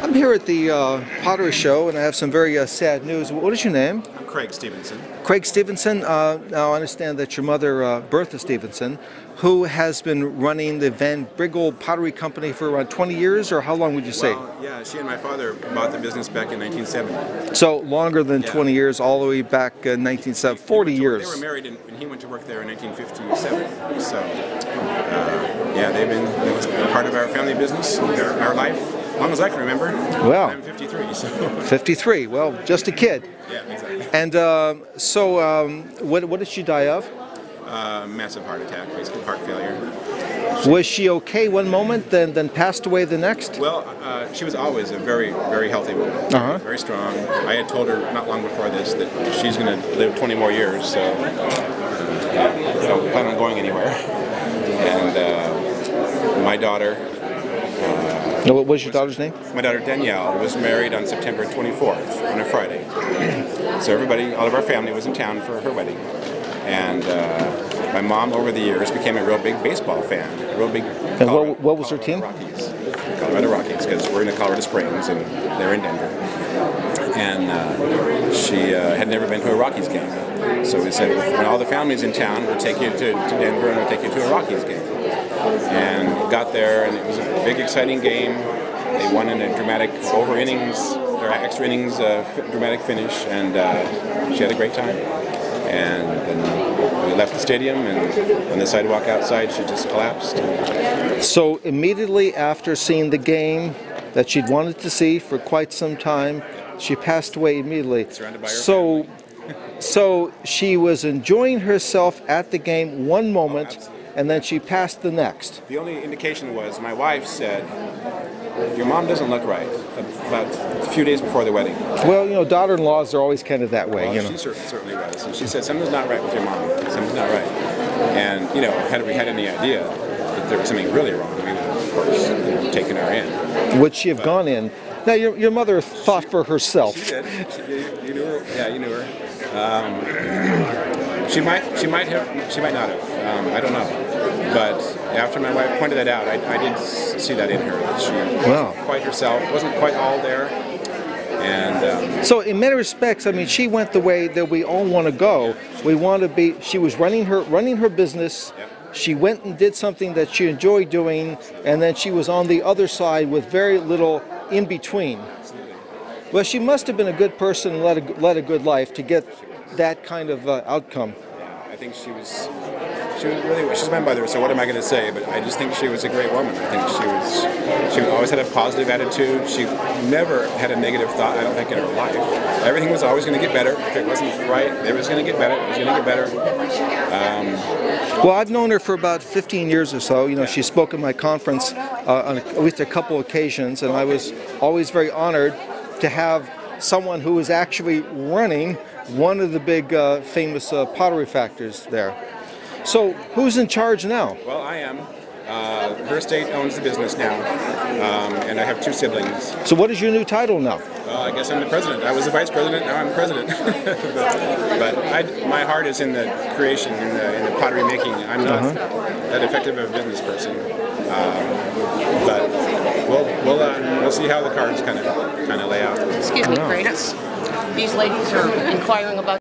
I'm here at the Pottery show, and I have some very sad news. What is your name? I'm Craig Stevenson. Craig Stevenson. Now I understand that your mother, Bertha Stevenson, who has been running the Van Briggle Pottery Company for around 20 years, or how long would you say? Well, yeah, she and my father bought the business back in 1970. So longer than 20 years, all the way back in 1970, 40 years. They were married, and he went to work there in 1957. So, yeah, it was part of our family business, our life. As long as I can remember. Well, I'm 53, so. 53, well, just a kid. Yeah, exactly. And what did she die of? Massive heart attack, basically heart failure. Was she okay one moment, then passed away the next? Well, she was always a very, very healthy woman, very strong. I had told her not long before this that she's going to live 20 more years, so I don't plan on going anywhere. And my daughter... What was your daughter's name? My daughter Danielle was married on September 24th, on a Friday. So all of our family was in town for her wedding. And my mom, over the years, became a real big baseball fan. A real big. And what was her team? Rockies. Colorado Rockies, because we're in the Colorado Springs and they're in Denver. And she had never been to a Rockies game. So we said, when all the family's in town, we'll take you to Denver and we'll take you to a Rockies game. And got there, and it was a big, exciting game. They won in a dramatic extra innings, dramatic finish, and she had a great time. And then we left the stadium, and on the sidewalk outside, she just collapsed. So immediately after seeing the game that she'd wanted to see for quite some time, she passed away immediately. Surrounded by her family. So she was enjoying herself at the game one moment, and then she passed the next. The only indication was my wife said, "Your mom doesn't look right," about a few days before the wedding. Well, daughter-in-laws are always kind of that way. Well, she certainly was. And she said, "Something's not right with your mom. Something's not right." And had we had any idea that there was something really wrong, we would have, of course, taken her in. Would she have gone in? Now, your mother thought for herself. She did. You knew her. Yeah, you knew her. She might not have. I don't know. But after my wife pointed that out, I did see that in her. That she wasn't quite herself, wasn't quite all there. And so, in many respects, I mean, she went the way that we all want to go. We want to be. She was running her business. Yep. She went and did something that she enjoyed doing, and then she was on the other side with very little in between. Absolutely. Well, she must have been a good person and led a good life to get that kind of outcome. Yeah, I think she's my mother, so what am I going to say? But I just think she was a great woman. I think she always had a positive attitude. She never had a negative thought, I don't think, in her life. Everything was always going to get better. If it wasn't right, it was going to get better. It was going to get better. Well, I've known her for about 15 years or so. She spoke at my conference on at least a couple occasions, and I was always very honored to have someone who was actually running one of the big famous pottery factories there. So, who's in charge now? Well, I am. Her estate owns the business now, and I have two siblings. So what is your new title now? I guess I'm the president. I was the vice president, now I'm president. but my heart is in the creation, in the pottery making. I'm not that effective of a business person. But we'll see how the cards kind of lay out. Excuse me, Craig. Yes. These ladies are inquiring about